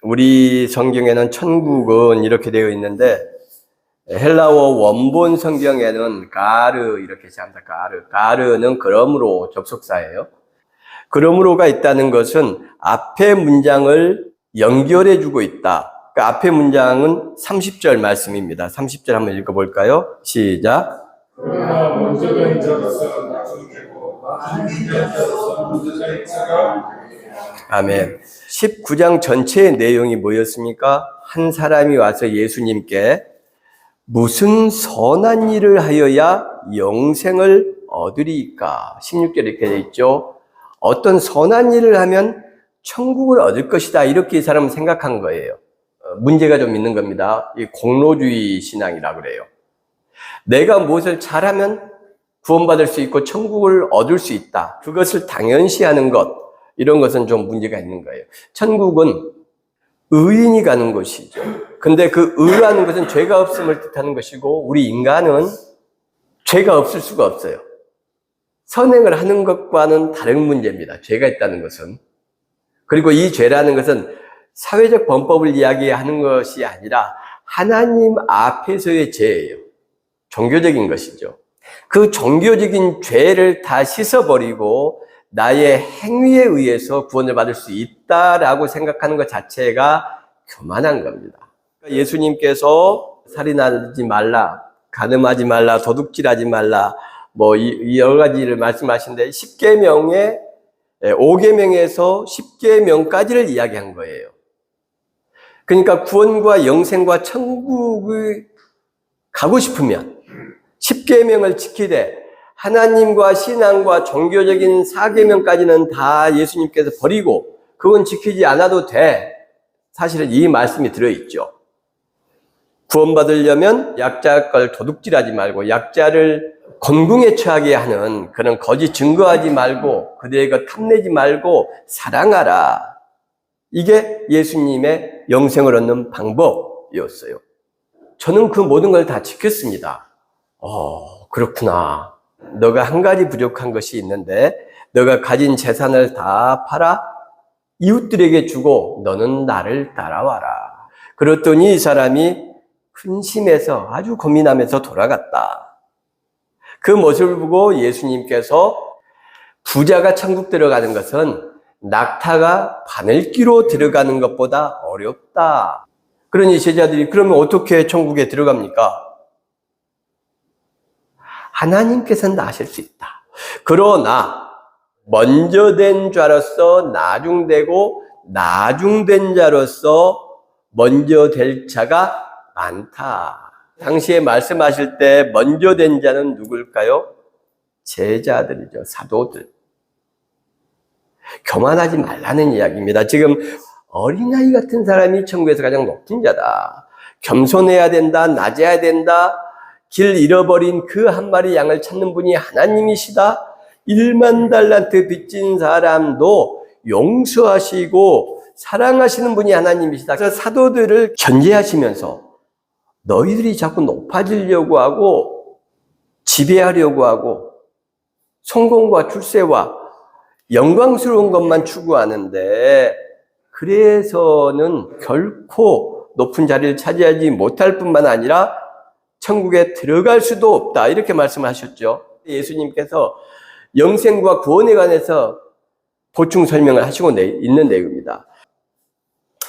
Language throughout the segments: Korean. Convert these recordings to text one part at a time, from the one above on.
우리 성경에는 천국은 이렇게 되어 있는데 헬라어 원본 성경에는 가르 이렇게 시작합니다. 가르는 그러므로 접속사예요. 그러므로가 있다는 것은 앞에 문장을 연결해 주고 있다. 그 앞에 문장은 30절 말씀입니다. 30절 한번 읽어볼까요? 시작. 그러나 먼저 된 자로서 나중되고 나중 된 자로서 먼저 된 자가 아멘. 19장 전체의 내용이 뭐였습니까? 한 사람이 와서 예수님께 무슨 선한 일을 하여야 영생을 얻으리까? 16절에 이렇게 되어 있죠. 어떤 선한 일을 하면 천국을 얻을 것이다. 이렇게 이 사람은 생각한 거예요. 문제가 좀 있는 겁니다. 이 공로주의 신앙이라고 그래요. 내가 무엇을 잘하면 구원받을 수 있고 천국을 얻을 수 있다. 그것을 당연시하는 것. 이런 것은 좀 문제가 있는 거예요. 천국은 의인이 가는 곳이죠. 근데 그 의라는 것은 죄가 없음을 뜻하는 것이고 우리 인간은 죄가 없을 수가 없어요. 선행을 하는 것과는 다른 문제입니다. 죄가 있다는 것은. 그리고 이 죄라는 것은 사회적 범법을 이야기하는 것이 아니라 하나님 앞에서의 죄예요. 종교적인 것이죠. 그 종교적인 죄를 다 씻어버리고 나의 행위에 의해서 구원을 받을 수 있다라고 생각하는 것 자체가 교만한 겁니다. 예수님께서 살인하지 말라, 간음하지 말라, 도둑질하지 말라, 이 여러 가지를 말씀하시는데 10계명에 5계명에서 10계명까지를 이야기한 거예요. 그러니까 구원과 영생과 천국을 가고 싶으면 10계명을 지키되 하나님과 신앙과 종교적인 4계명까지는 다 예수님께서 버리고 그건 지키지 않아도 돼. 사실은 이 말씀이 들어있죠. 구원받으려면 약자 걸 도둑질하지 말고 약자를 곤궁에 처하게 하는 그런 거짓 증거하지 말고 그들의 것 탐내지 말고 사랑하라. 이게 예수님의 영생을 얻는 방법이었어요. 저는 그 모든 걸 다 지켰습니다. 그렇구나. 너가 한 가지 부족한 것이 있는데 너가 가진 재산을 다 팔아 이웃들에게 주고 너는 나를 따라와라. 그랬더니 이 사람이 근심해서 아주 고민하면서 돌아갔다. 그 모습을 보고 예수님께서 부자가 천국 들어가는 것은 낙타가 바늘기로 들어가는 것보다 어렵다. 그러니 제자들이 그러면 어떻게 천국에 들어갑니까? 하나님께서는 아실 수 있다. 그러나 먼저 된 자로서 나중되고 나중된 자로서 먼저 될 자가 많다. 당시에 말씀하실 때 먼저 된 자는 누굴까요? 제자들이죠. 사도들. 교만하지 말라는 이야기입니다. 지금 어린아이 같은 사람이 천국에서 가장 높은 자다. 겸손해야 된다. 낮아야 된다. 길 잃어버린 그 한 마리 양을 찾는 분이 하나님이시다. 1만 달란트 빚진 사람도 용서하시고 사랑하시는 분이 하나님이시다. 그래서 사도들을 견제하시면서 너희들이 자꾸 높아지려고 하고 지배하려고 하고 성공과 출세와 영광스러운 것만 추구하는데 그래서는 결코 높은 자리를 차지하지 못할 뿐만 아니라 천국에 들어갈 수도 없다. 이렇게 말씀하셨죠. 예수님께서 영생과 구원에 관해서 보충 설명을 하시고 있는 내용입니다.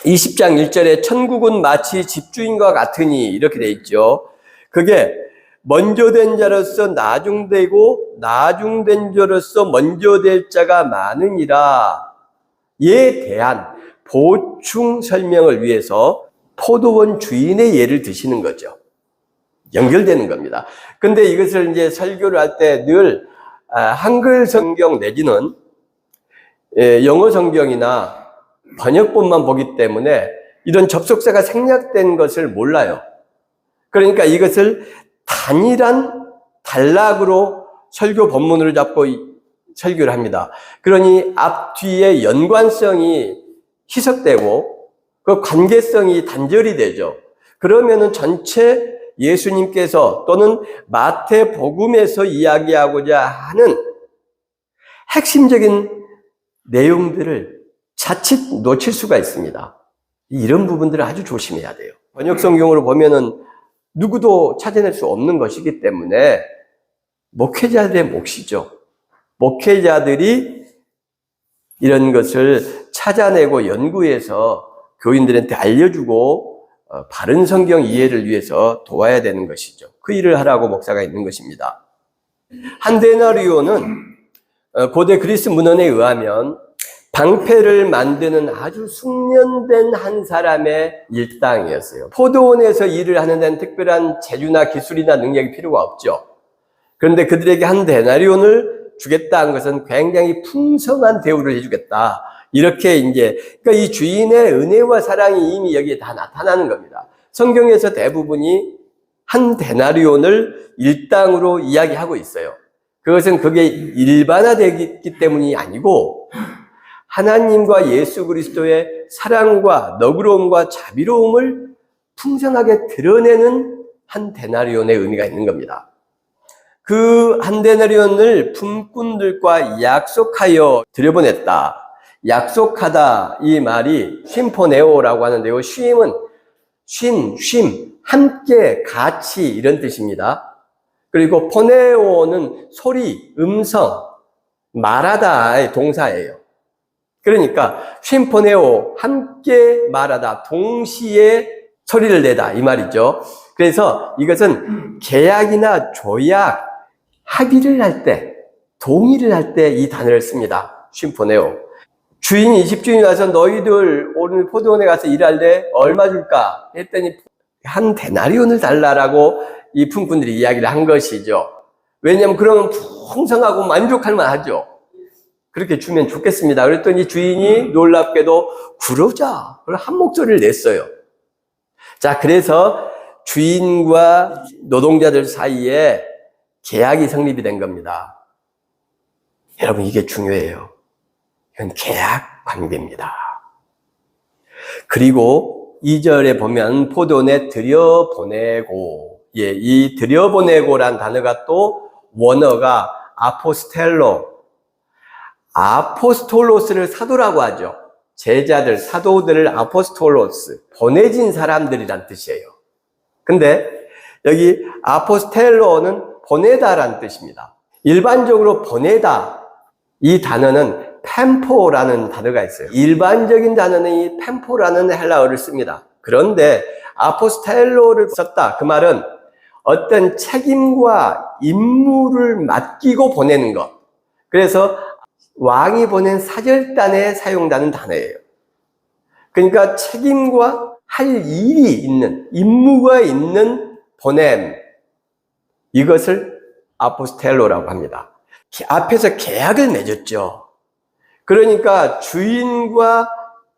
20장 1절에 천국은 마치 집주인과 같으니 이렇게 돼 있죠. 그게 먼저 된 자로서 나중되고 나중된 자로서 먼저 될 자가 많으니라 에 대한 보충 설명을 위해서 포도원 주인의 예를 드시는 거죠. 연결되는 겁니다. 근데 이것을 이제 설교를 할 때 늘 한글 성경 내지는 영어 성경이나 번역본만 보기 때문에 이런 접속사가 생략된 것을 몰라요. 그러니까 이것을 단일한 단락으로 설교 본문으로 잡고 설교를 합니다. 그러니 앞뒤의 연관성이 희석되고 그 관계성이 단절이 되죠. 그러면은 전체 예수님께서 또는 마태복음에서 이야기하고자 하는 핵심적인 내용들을 자칫 놓칠 수가 있습니다. 이런 부분들을 아주 조심해야 돼요. 번역 성경으로 보면은 누구도 찾아낼 수 없는 것이기 때문에 목회자들의 몫이죠. 목회자들이 이런 것을 찾아내고 연구해서 교인들한테 알려주고 바른 성경 이해를 위해서 도와야 되는 것이죠. 그 일을 하라고 목사가 있는 것입니다. 한 데나리온은 고대 그리스 문헌에 의하면 방패를 만드는 아주 숙련된 한 사람의 일당이었어요. 포도원에서 일을 하는 데는 특별한 재주나 기술이나 능력이 필요가 없죠. 그런데 그들에게 한 데나리온을 주겠다는 것은 굉장히 풍성한 대우를 해주겠다. 이렇게 그러니까 이 주인의 은혜와 사랑이 이미 여기에 다 나타나는 겁니다. 성경에서 대부분이 한 데나리온을 일당으로 이야기하고 있어요. 그것은 그게 일반화되기 때문이 아니고 하나님과 예수 그리스도의 사랑과 너그러움과 자비로움을 풍성하게 드러내는 한 데나리온의 의미가 있는 겁니다. 그 한 데나리온을 품꾼들과 약속하여 들여보냈다. 약속하다 이 말이 쉼포네오라고 하는데요. 쉼은 함께, 같이 이런 뜻입니다. 그리고 포네오는 소리, 음성, 말하다의 동사예요. 그러니까 쉼포네오, 함께 말하다, 동시에 소리를 내다 이 말이죠. 그래서 이것은 계약이나 조약, 합의를 할 때, 동의를 할 때 이 단어를 씁니다. 쉼포네오. 주인이 집주인이 와서 너희들 오늘 포도원에 가서 일할래? 얼마 줄까? 했더니 한 데나리온을 달라라고 이 품꾼들이 이야기를 한 것이죠. 왜냐하면 그러면 풍성하고 만족할 만하죠. 그렇게 주면 좋겠습니다. 그랬더니 주인이 놀랍게도 그러자. 한 목소리를 냈어요. 자, 그래서 주인과 노동자들 사이에 계약이 성립이 된 겁니다. 여러분, 이게 중요해요. 이건 계약 관계입니다. 그리고 2절에 보면 포도원에 들여보내고, 이 들여보내고란 단어가 또 원어가 아포스톨로스를 사도라고 하죠. 제자들, 사도들을 아포스톨로스, 보내진 사람들이란 뜻이에요. 근데 여기 아포스텔로는 보내다라는 뜻입니다. 일반적으로 보내다, 이 단어는 펜포라는 단어가 있어요. 일반적인 단어는 이 펜포라는 헬라어를 씁니다. 그런데 아포스텔로를 썼다. 그 말은 어떤 책임과 임무를 맡기고 보내는 것. 그래서 왕이 보낸 사절단에 사용되는 단어예요. 그러니까 책임과 할 일이 있는, 임무가 있는 보냄. 이것을 아포스텔로라고 합니다. 앞에서 계약을 맺었죠. 그러니까 주인과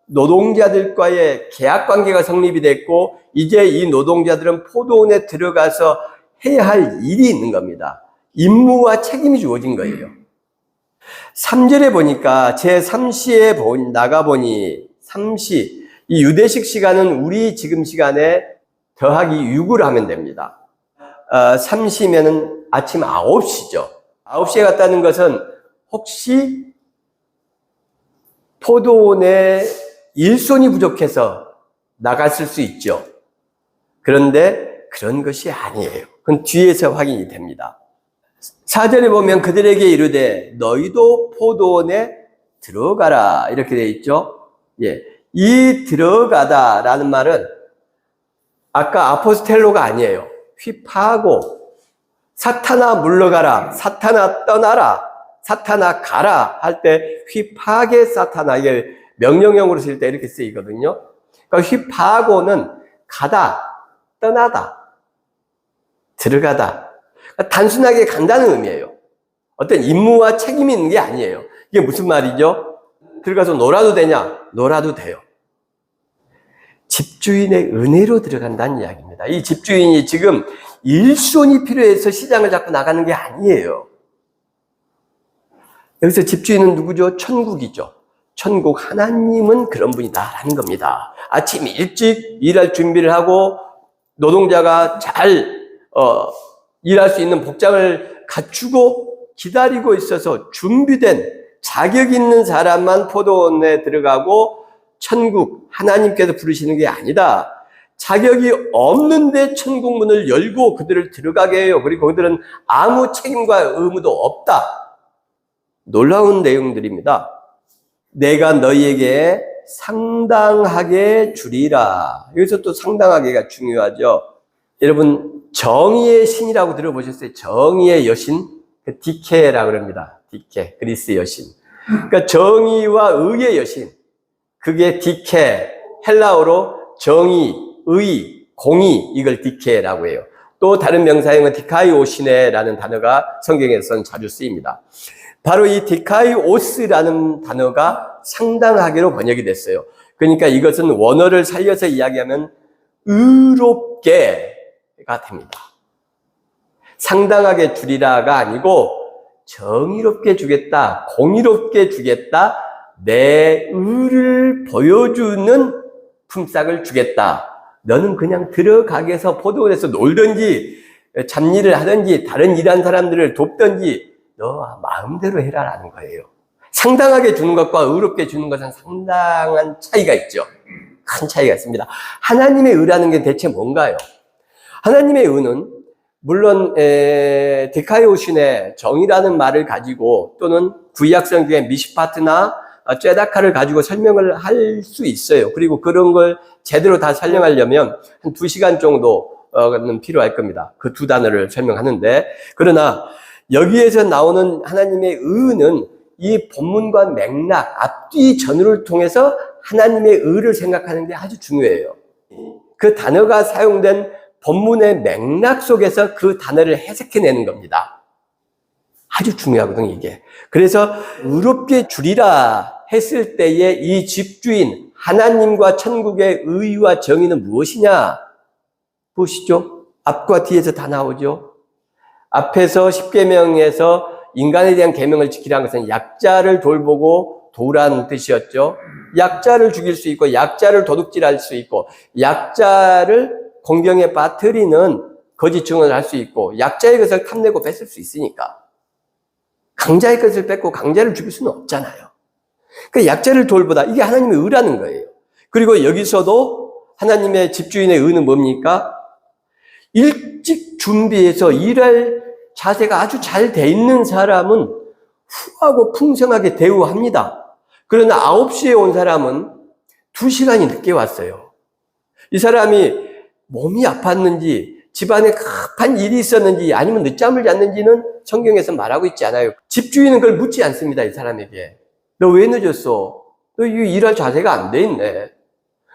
노동자들과의 계약 관계가 성립이 됐고, 이제 이 노동자들은 포도원에 들어가서 해야 할 일이 있는 겁니다. 임무와 책임이 주어진 거예요. 3절에 보니까 제3시에 나가보니 3시, 이 유대식 시간은 우리 지금 시간에 더하기 6을 하면 됩니다. 3시면은 아침 9시죠. 9시에 갔다는 것은 혹시 포도원에 일손이 부족해서 나갔을 수 있죠. 그런데 그런 것이 아니에요. 그건 뒤에서 확인이 됩니다. 4절에 보면 그들에게 이르되 너희도 포도원에 들어가라 이렇게 되어 있죠. 이 들어가다라는 말은 아까 아포스텔로가 아니에요. 휘파하고 사탄아 물러가라, 사탄아 떠나라, 사탄아 가라 할 때 휘파하게 사탄아, 이게 명령형으로 쓸 때 이렇게 쓰이거든요. 그러니까 휘파하고는 가다, 떠나다, 들어가다. 그러니까 단순하게 간다는 의미예요. 어떤 임무와 책임이 있는 게 아니에요. 이게 무슨 말이죠? 들어가서 놀아도 되냐? 놀아도 돼요. 집주인의 은혜로 들어간다는 이야기입니다. 이 집주인이 지금 일손이 필요해서 시장을 잡고 나가는 게 아니에요. 여기서 집주인은 누구죠? 천국이죠. 천국 하나님은 그런 분이다라는 겁니다. 아침 일찍 일할 준비를 하고 노동자가 잘 일할 수 있는 복장을 갖추고 기다리고 있어서 준비된 자격 있는 사람만 포도원에 들어가고 천국, 하나님께서 부르시는 게 아니다. 자격이 없는데 천국 문을 열고 그들을 들어가게 해요. 그리고 그들은 아무 책임과 의무도 없다. 놀라운 내용들입니다. 내가 너희에게 상당하게 주리라. 여기서 또 상당하게가 중요하죠. 여러분, 정의의 신이라고 들어보셨어요? 정의의 여신? 디케라고 그럽니다. 디케, 그리스 여신. 그러니까 정의와 의의 여신. 그게 디케, 헬라어로 정의, 의, 공의, 이걸 디케라고 해요. 또 다른 명사형은 디카이오시네라는 단어가 성경에서는 자주 쓰입니다. 바로 이 디카이오스라는 단어가 상당하게로 번역이 됐어요. 그러니까 이것은 원어를 살려서 이야기하면 의롭게가 됩니다. 상당하게 주리라가 아니고 정의롭게 주겠다, 공의롭게 주겠다, 내 의를 보여주는 품삯을 주겠다. 너는 그냥 들어가게 해서 포도원에서 놀든지 잡일을 하든지 다른 일한 사람들을 돕든지 너 마음대로 해라라는 거예요. 상당하게 주는 것과 의롭게 주는 것은 상당한 차이가 있죠. 큰 차이가 있습니다. 하나님의 의라는 게 대체 뭔가요? 하나님의 의는 물론 디카이오신의 정의라는 말을 가지고 또는 구약 성경의 미시파트나 쨀다카를 가지고 설명을 할 수 있어요. 그리고 그런 걸 제대로 다 설명하려면 한 2시간 정도는 필요할 겁니다. 그 두 단어를 설명하는데, 그러나 여기에서 나오는 하나님의 의는 이 본문과 맥락, 앞뒤 전후를 통해서 하나님의 의를 생각하는 게 아주 중요해요. 그 단어가 사용된 본문의 맥락 속에서 그 단어를 해석해내는 겁니다. 아주 중요하거든요, 이게. 그래서 의롭게 주리라 했을 때에 이 집주인, 하나님과 천국의 의와 정의는 무엇이냐? 보시죠. 앞과 뒤에서 다 나오죠. 앞에서 10계명에서 인간에 대한 계명을 지키라는 것은 약자를 돌보고 도우라는 뜻이었죠. 약자를 죽일 수 있고, 약자를 도둑질할 수 있고, 약자를 공경에 빠뜨리는 거짓 증언을 할 수 있고, 약자의 것을 탐내고 뺏을 수 있으니까. 강자의 것을 뺏고 강자를 죽일 수는 없잖아요. 그 약자를 돌보다, 이게 하나님의 의라는 거예요. 그리고 여기서도 하나님의 집주인의 의는 뭡니까? 일찍 준비해서 일할 자세가 아주 잘 돼 있는 사람은 후하고 풍성하게 대우합니다. 그러나 9시에 온 사람은 2시간이 늦게 왔어요. 이 사람이 몸이 아팠는지, 집안에 급한 일이 있었는지, 아니면 늦잠을 잤는지는 성경에서 말하고 있지 않아요. 집주인은 그걸 묻지 않습니다, 이 사람에게. 너 왜 늦었어? 너 이 일할 자세가 안 돼 있네.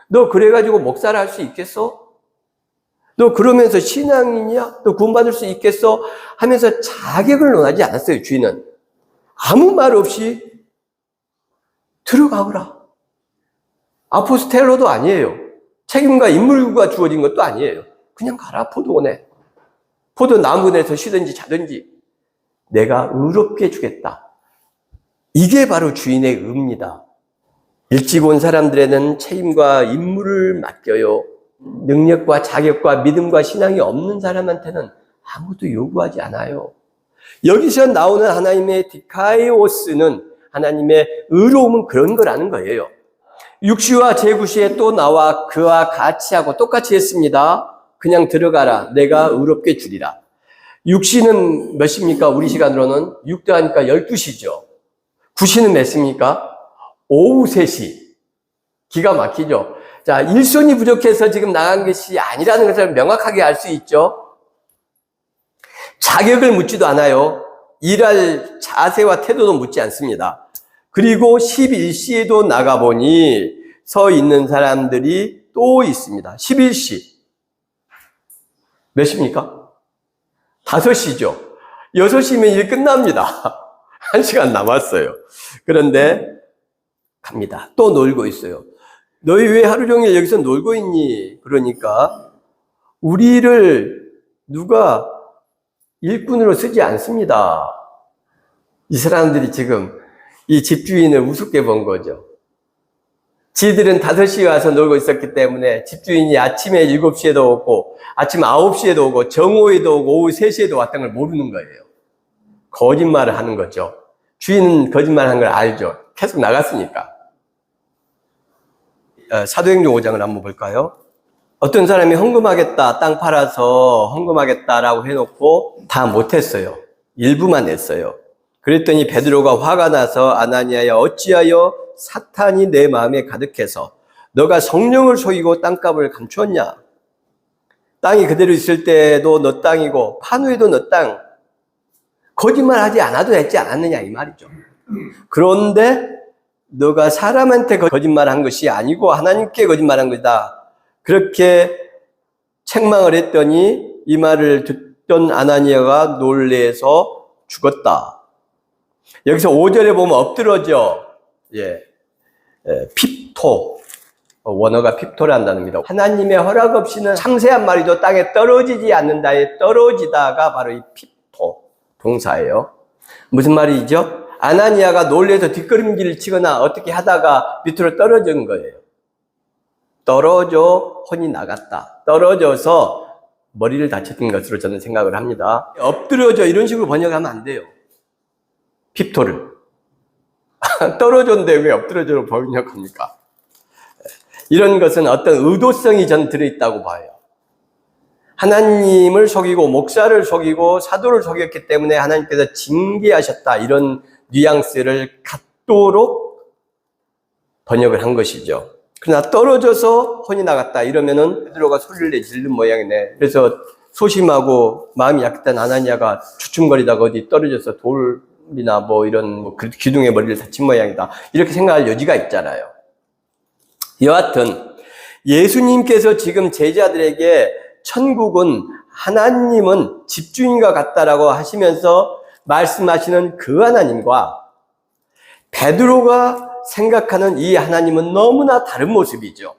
너 그래가지고 목사를 할 수 있겠어? 너 그러면서 신앙이냐? 너 구원받을 수 있겠어? 하면서 자격을 논하지 않았어요, 주인은. 아무 말 없이 들어가거라. 아포스텔로도 아니에요. 책임과 임무가 주어진 것도 아니에요. 그냥 가라, 포도원에. 포도나무에서 쉬든지 자든지 내가 의롭게 주겠다. 이게 바로 주인의 의입니다. 일찍 온 사람들에는 책임과 임무를 맡겨요. 능력과 자격과 믿음과 신앙이 없는 사람한테는 아무것도 요구하지 않아요. 여기서 나오는 하나님의 디카이오스는, 하나님의 의로움은 그런 거라는 거예요. 육시와 제구시에 또 나와 그와 같이 하고 똑같이 했습니다. 그냥 들어가라. 내가 의롭게 주리라. 육시는 몇 시입니까? 우리 시간으로는 6 더하니까 12시죠. 구시는 몇 시입니까? 오후 3시. 기가 막히죠. 자, 일손이 부족해서 지금 나간 것이 아니라는 것을 명확하게 알 수 있죠. 자격을 묻지도 않아요. 일할 자세와 태도도 묻지 않습니다. 그리고 11시에도 나가보니 서 있는 사람들이 또 있습니다. 11시. 몇 시입니까? 5시죠. 6시면 일 끝납니다. 1시간 남았어요. 그런데 갑니다. 또 놀고 있어요. 너희 왜 하루 종일 여기서 놀고 있니? 그러니까 우리를 누가 일꾼으로 쓰지 않습니다. 이 사람들이 지금 이 집주인을 우습게 본 거죠. 지들은 5시에 와서 놀고 있었기 때문에 집주인이 아침에 7시에도 오고 아침 9시에도 오고 정오에도 오고 오후 3시에도 왔던 걸 모르는 거예요. 거짓말을 하는 거죠. 주인은 거짓말한 걸 알죠. 계속 나갔으니까. 사도행전 5장을 한번 볼까요? 어떤 사람이 헌금하겠다, 땅 팔아서 헌금하겠다라고 해놓고 다 못했어요. 일부만 냈어요. 그랬더니 베드로가 화가 나서 아나니아야 어찌하여 사탄이 내 마음에 가득해서 너가 성령을 속이고 땅값을 감추었냐? 땅이 그대로 있을 때도 너 땅이고 판 후에도 너 땅. 거짓말하지 않아도 됐지 않았느냐 이 말이죠. 그런데 너가 사람한테 거짓말한 것이 아니고 하나님께 거짓말한 것이다. 그렇게 책망을 했더니 이 말을 듣던 아나니아가 놀래서 죽었다. 여기서 5절에 보면 엎드러져. 핍토. 원어가 핍토라는 단어입니다. 하나님의 허락 없이는 상세한 말이죠. 땅에 떨어지지 않는다에 떨어지다가 바로 이 핍토 동사예요. 무슨 말이죠? 아나니아가 놀래서 뒷걸음질을 치거나 어떻게 하다가 밑으로 떨어진 거예요. 떨어져 혼이 나갔다. 떨어져서 머리를 다쳤던 것으로 저는 생각을 합니다. 엎드려져 이런 식으로 번역하면 안 돼요. 핍토를. 떨어졌는데 왜 엎드려져로 번역합니까? 이런 것은 어떤 의도성이 전 들어있다고 봐요. 하나님을 속이고 목사를 속이고 사도를 속였기 때문에 하나님께서 징계하셨다. 이런 뉘앙스를 갖도록 번역을 한 것이죠. 그러나 떨어져서 혼이 나갔다 이러면은 베드로가 소리를 내지른 모양이네. 그래서 소심하고 마음이 약했던 아나니아가 주춤거리다가 어디 떨어져서 돌이나 뭐 이런 기둥에 머리를 다친 모양이다. 이렇게 생각할 여지가 있잖아요. 여하튼 예수님께서 지금 제자들에게 천국은 하나님은 집주인과 같다라고 하시면서 말씀하시는 그 하나님과 베드로가 생각하는 이 하나님은 너무나 다른 모습이죠.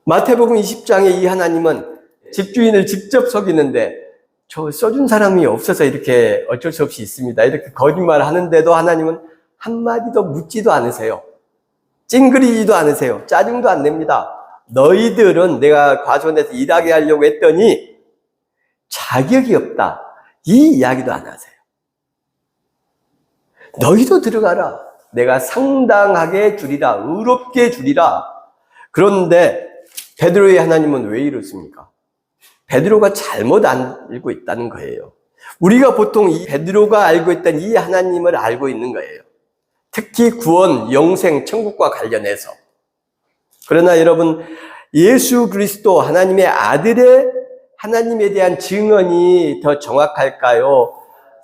마태복음 20장의 이 하나님은 집주인을 직접 속이는데 저 써준 사람이 없어서 이렇게 어쩔 수 없이 있습니다. 이렇게 거짓말 하는데도 하나님은 한마디도 묻지도 않으세요. 찡그리지도 않으세요. 짜증도 안 냅니다. 너희들은 내가 과수원에서 일하게 하려고 했더니 자격이 없다. 이 이야기도 안 하세요. 너희도 들어가라. 내가 상당하게 주리라. 의롭게 주리라. 그런데 베드로의 하나님은 왜 이렇습니까? 베드로가 잘못 알고 있다는 거예요. 우리가 보통 이 베드로가 알고 있던 이 하나님을 알고 있는 거예요. 특히 구원, 영생, 천국과 관련해서. 그러나 여러분, 예수 그리스도 하나님의 아들의 하나님에 대한 증언이 더 정확할까요?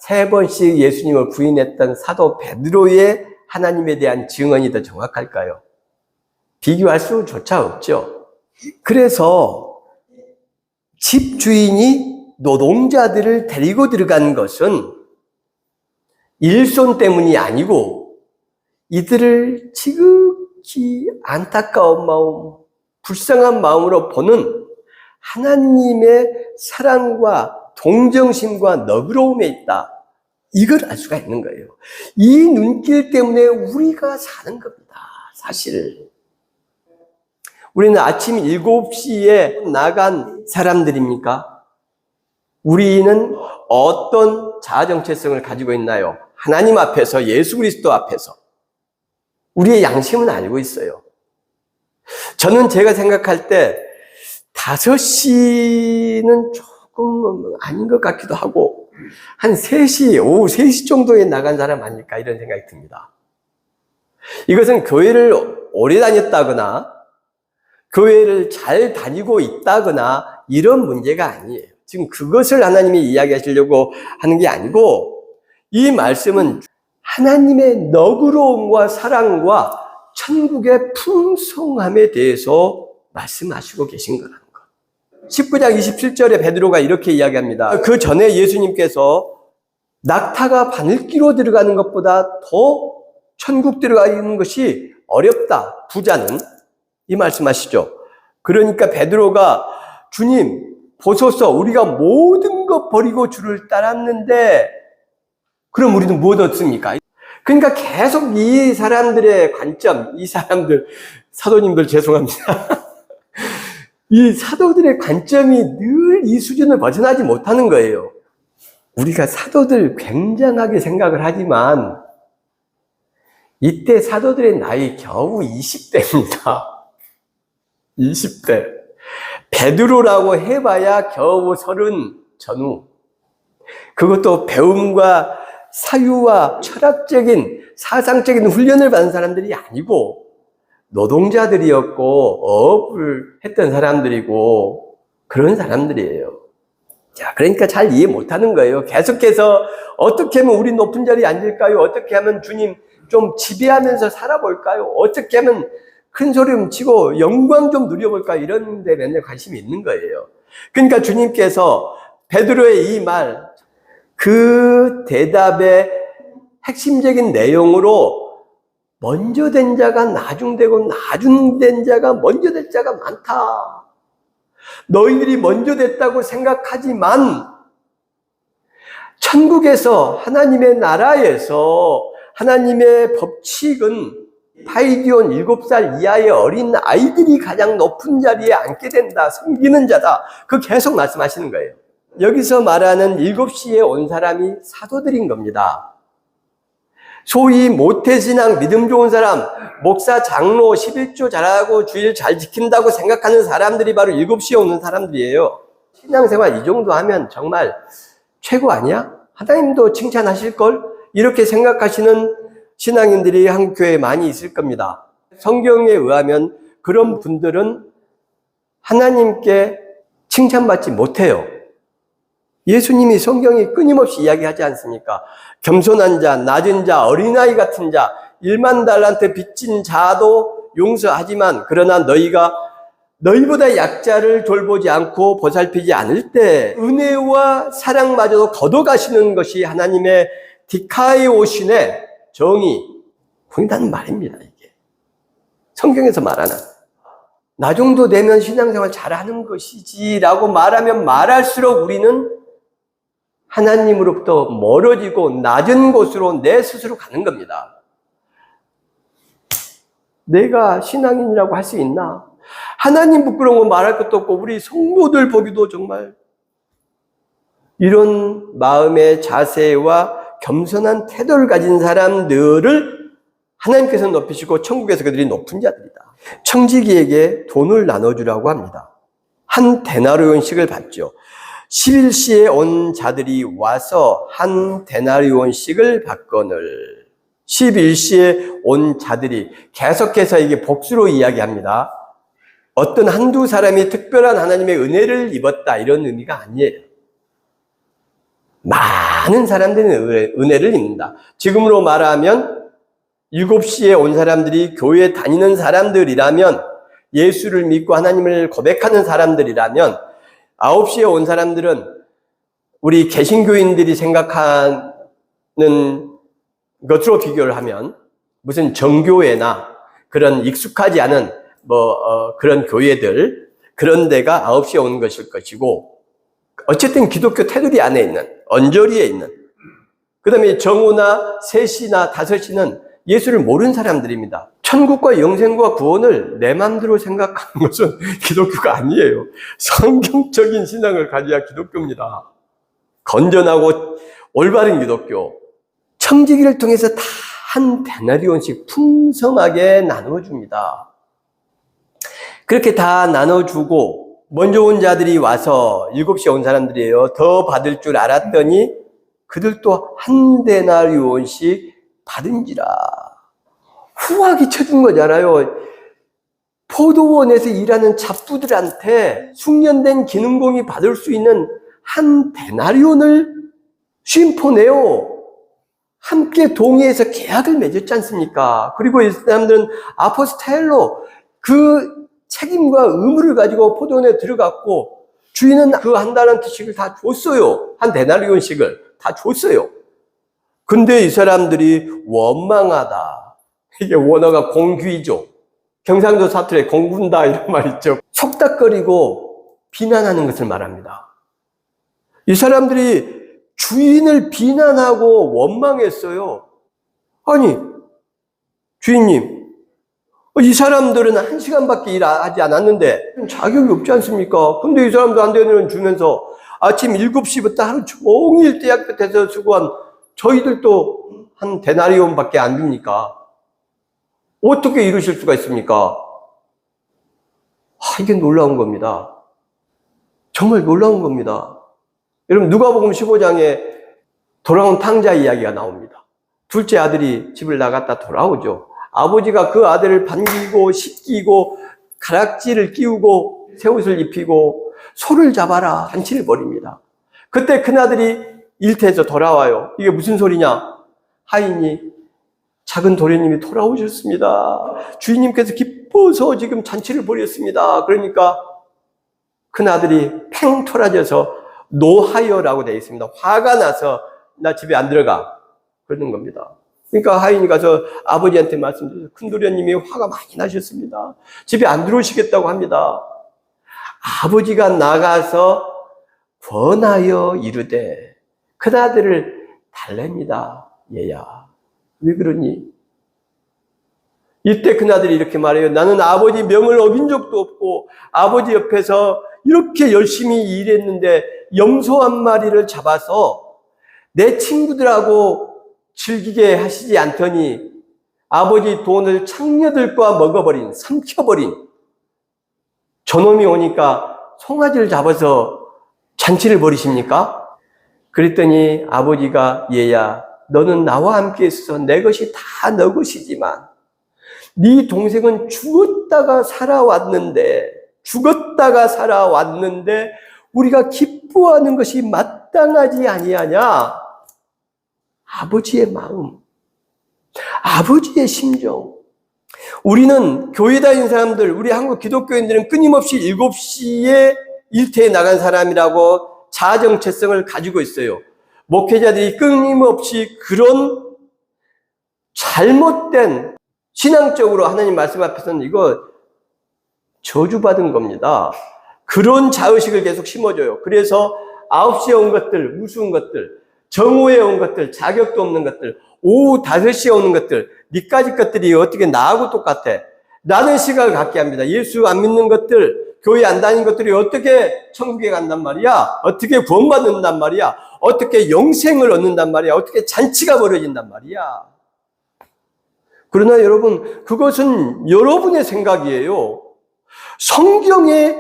3번씩 예수님을 부인했던 사도 베드로의 하나님에 대한 증언이 더 정확할까요? 비교할 수조차 없죠. 그래서 집주인이 노동자들을 데리고 들어간 것은 일손 때문이 아니고 이들을 지극히 안타까운 마음, 불쌍한 마음으로 보는 하나님의 사랑과 동정심과 너그러움에 있다. 이걸 알 수가 있는 거예요. 이 눈길 때문에 우리가 사는 겁니다. 사실. 우리는 아침 7시에 나간 사람들입니까? 우리는 어떤 자아 정체성을 가지고 있나요? 하나님 앞에서, 예수 그리스도 앞에서. 우리의 양심은 알고 있어요. 저는 제가 생각할 때 5시는 조금 아닌 것 같기도 하고 한 3시, 오후 3시 정도에 나간 사람 아닐까 이런 생각이 듭니다. 이것은 교회를 오래 다녔다거나 교회를 잘 다니고 있다거나 이런 문제가 아니에요. 지금 그것을 하나님이 이야기하시려고 하는 게 아니고 이 말씀은 하나님의 너그러움과 사랑과 천국의 풍성함에 대해서 말씀하시고 계신 거라는 것. 19장 27절에 베드로가 이렇게 이야기합니다. 그 전에 예수님께서 낙타가 바늘기로 들어가는 것보다 더 천국 들어가는 것이 어렵다. 부자는. 이 말씀하시죠. 그러니까 베드로가 주님 보소서 우리가 모든 것 버리고 주를 따랐는데 그럼 우리는 무엇 얻습니까? 그러니까 계속 이 사람들의 관점, 이 사람들, 사도님들 죄송합니다. 이 사도들의 관점이 늘 이 수준을 벗어나지 못하는 거예요. 우리가 사도들 굉장하게 생각을 하지만 이때 사도들의 나이 겨우 20대입니다. 20대. 베드로라고 해봐야 겨우 30 전후. 그것도 배움과 사유와 철학적인, 사상적인 훈련을 받은 사람들이 아니고 노동자들이었고 어업을 했던 사람들이고 그런 사람들이에요. 자, 그러니까 잘 이해 못하는 거예요. 계속해서 어떻게 하면 우리 높은 자리에 앉을까요? 어떻게 하면 주님 좀 지배하면서 살아볼까요? 어떻게 하면 큰 소리 좀 치고 영광 좀 누려볼까요? 이런 데 맨날 관심이 있는 거예요. 그러니까 주님께서 베드로의 이 말, 그 대답의 핵심적인 내용으로 먼저 된 자가 나중되고 나중된 자가 먼저 될 자가 많다. 너희들이 먼저 됐다고 생각하지만 천국에서 하나님의 나라에서 하나님의 법칙은 파이디온 7살 이하의 어린 아이들이 가장 높은 자리에 앉게 된다. 섬기는 자다. 그 계속 말씀하시는 거예요. 여기서 말하는 7시에 온 사람이 사도들인 겁니다. 소위 모태신앙 믿음 좋은 사람, 목사, 장로, 11조 잘하고 주일 잘 지킨다고 생각하는 사람들이 바로 7시에 오는 사람들이에요. 신앙생활 이 정도 하면 정말 최고 아니야? 하나님도 칭찬하실걸? 이렇게 생각하시는 신앙인들이 한국 교회에 많이 있을 겁니다. 성경에 의하면 그런 분들은 하나님께 칭찬받지 못해요. 예수님이 성경이 끊임없이 이야기하지 않습니까? 겸손한 자, 낮은 자, 어린아이 같은 자, 1만 달란트 빚진 자도 용서하지만 그러나 너희가 너희보다 약자를 돌보지 않고 보살피지 않을 때 은혜와 사랑마저도 걷어가시는 것이 하나님의 디카이오신의 정의, 보인다는 말입니다. 이게 성경에서 말하는 나 정도 되면 신앙생활 잘하는 것이지 라고 말하면 말할수록 우리는 하나님으로부터 멀어지고 낮은 곳으로 내 스스로 가는 겁니다. 내가 신앙인이라고 할 수 있나? 하나님 부끄러운 거 말할 것도 없고 우리 성도들 보기도 정말 이런 마음의 자세와 겸손한 태도를 가진 사람들을 하나님께서 높이시고 천국에서 그들이 높은 자들이다. 청지기에게 돈을 나눠주라고 합니다. 한 데나리온씩을 받죠. 11시에 온 자들이 와서 한 데나리온씩을 받거늘. 11시에 온 자들이 계속해서 이게 복수로 이야기합니다. 어떤 한두 사람이 특별한 하나님의 은혜를 입었다 이런 의미가 아니에요. 많은 사람들이 은혜를 입는다. 지금으로 말하면 7시에 온 사람들이 교회 다니는 사람들이라면 예수를 믿고 하나님을 고백하는 사람들이라면 9시에 온 사람들은 우리 개신교인들이 생각하는 것으로 비교를 하면 무슨 정교회나 그런 익숙하지 않은 그런 교회들 그런 데가 9시에 오는 것일 것이고 어쨌든 기독교 테두리 안에 있는 언저리에 있는 그 다음에 정오나 3시나 5시는 예수를 모르는 사람들입니다. 천국과 영생과 구원을 내 마음대로 생각하는 것은 기독교가 아니에요. 성경적인 신앙을 가져야 기독교입니다. 건전하고 올바른 기독교. 청지기를 통해서 다 한 데나리온씩 풍성하게 나눠줍니다. 그렇게 다 나눠주고 먼저 온 자들이 와서 7시에 온 사람들이에요. 더 받을 줄 알았더니 그들도 한 데나리온씩 받은지라. 후하게 쳐준 거잖아요. 포도원에서 일하는 잡부들한테 숙련된 기능공이 받을 수 있는 한 데나리온을 쉼포네요. 함께 동의해서 계약을 맺었지 않습니까? 그리고 이 사람들은 아포스텔로 그 책임과 의무를 가지고 포도원에 들어갔고 주인은 그 한 달란트씩을 다 줬어요. 한 데나리온씩을 다 줬어요. 근데 이 사람들이 원망하다. 이게 원어가 공귀죠. 경상도 사투리에 공군다 이런 말 있죠. 속닥거리고 비난하는 것을 말합니다. 이 사람들이 주인을 비난하고 원망했어요. 아니, 주인님, 이 사람들은 1시간밖에 일하지 않았는데 자격이 없지 않습니까? 근데 이 사람도 안 되는 걸 주면서 아침 7시부터 하루 종일 떼약 끝에서 수고한 저희들도 한 데나리온밖에 안 줍니까? 어떻게 이러실 수가 있습니까? 이게 놀라운 겁니다. 정말 놀라운 겁니다. 여러분, 누가복음 15장에 돌아온 탕자 이야기가 나옵니다. 둘째 아들이 집을 나갔다 돌아오죠. 아버지가 그 아들을 반기고 씻기고 가락지를 끼우고 새 옷을 입히고 소를 잡아라 잔치를 벌입니다. 그때 큰아들이 일터에서 돌아와요. 이게 무슨 소리냐? 하인이 작은 도련님이 돌아오셨습니다. 주인님께서 기뻐서 지금 잔치를 벌였습니다. 그러니까 큰아들이 팽 토라져서 노하여라고 되어 있습니다. 화가 나서 나 집에 안 들어가 그러는 겁니다. 그러니까 하인이 가서 아버지한테 말씀드려서 큰 도련님이 화가 많이 나셨습니다. 집에 안 들어오시겠다고 합니다. 아버지가 나가서 권하여 이르되 큰아들을 달랩니다. 얘야, 왜 그러니? 이때 큰아들이 이렇게 말해요. 나는 아버지 명을 어긴 적도 없고 아버지 옆에서 이렇게 열심히 일했는데 염소 한 마리를 잡아서 내 친구들하고 즐기게 하시지 않더니 아버지 돈을 창녀들과 먹어버린, 삼켜버린 저놈이 오니까 송아지를 잡아서 잔치를 벌이십니까? 그랬더니 아버지가 얘야, 너는 나와 함께 있어서 내 것이 다 너 것이지만 네 동생은 죽었다가 살아왔는데 우리가 기뻐하는 것이 마땅하지 아니하냐? 아버지의 마음, 아버지의 심정. 우리는 교회 다니는 사람들, 우리 한국 기독교인들은 끊임없이 7시에 일터에 나간 사람이라고 자아정체성을 가지고 있어요. 목회자들이 끊임없이 그런 잘못된 신앙적으로 하나님 말씀 앞에서는 이거 저주받은 겁니다. 그런 자의식을 계속 심어줘요. 그래서 9시에 온 것들, 우스운 것들, 정오에 온 것들, 자격도 없는 것들, 오후 5시에 오는 것들, 니까지 것들이 어떻게 나하고 똑같아? 라는 시각을 갖게 합니다. 예수 안 믿는 것들, 교회 안 다니는 것들이 어떻게 천국에 간단 말이야? 어떻게 구원받는단 말이야? 어떻게 영생을 얻는단 말이야? 어떻게 잔치가 벌어진단 말이야? 그러나 여러분, 그것은 여러분의 생각이에요. 성경에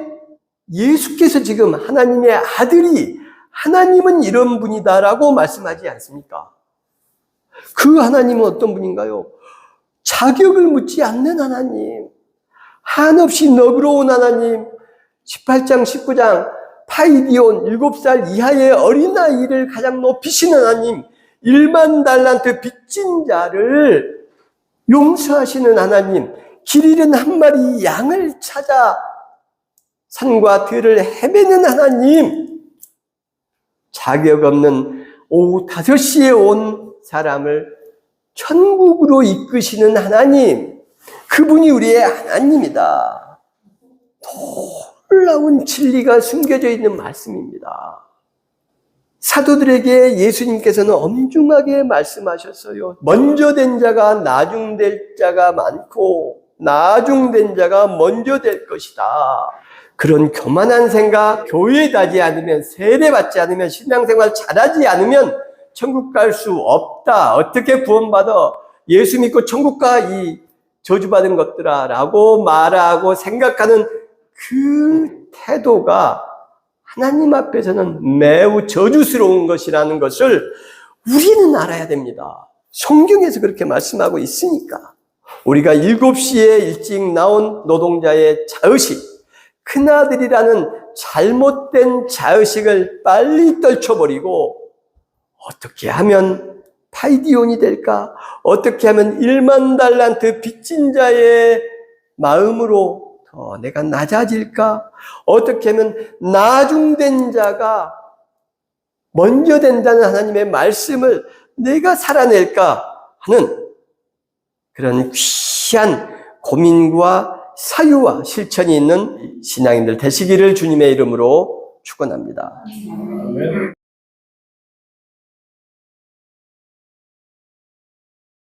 예수께서 지금 하나님의 아들이 하나님은 이런 분이다라고 말씀하지 않습니까? 그 하나님은 어떤 분인가요? 자격을 묻지 않는 하나님, 한없이 너그러운 하나님, 18장, 19장, 파이디온 7살 이하의 어린아이를 가장 높이시는 하나님, 1만 달란트 빚진 자를 용서하시는 하나님, 길 잃은 한 마리 양을 찾아 산과 들을 헤매는 하나님, 자격 없는 오후 5시에 온 사람을 천국으로 이끄시는 하나님, 그분이 우리의 하나님이다. 놀라운 진리가 숨겨져 있는 말씀입니다. 사도들에게 예수님께서는 엄중하게 말씀하셨어요. 먼저 된 자가 나중될 자가 많고 나중된 자가 먼저 될 것이다. 그런 교만한 생각, 교회에 가지 않으면, 세례받지 않으면, 신앙생활 잘하지 않으면 천국 갈 수 없다. 어떻게 구원받아? 예수 믿고 천국 가, 이 저주받은 것들아 라고 말하고 생각하는 그 태도가 하나님 앞에서는 매우 저주스러운 것이라는 것을 우리는 알아야 됩니다. 성경에서 그렇게 말씀하고 있으니까. 우리가 7시에 일찍 나온 노동자의 자의식, 큰아들이라는 잘못된 자의식을 빨리 떨쳐버리고 어떻게 하면 파이디온이 될까? 어떻게 하면 1만 달란트 빚진 자의 마음으로 더 내가 낮아질까? 어떻게 하면 나중된 자가 먼저 된다는 하나님의 말씀을 내가 살아낼까 하는 그런 귀한 고민과 사유와 실천이 있는 신앙인들 되시기를 주님의 이름으로 축원합니다. 아멘.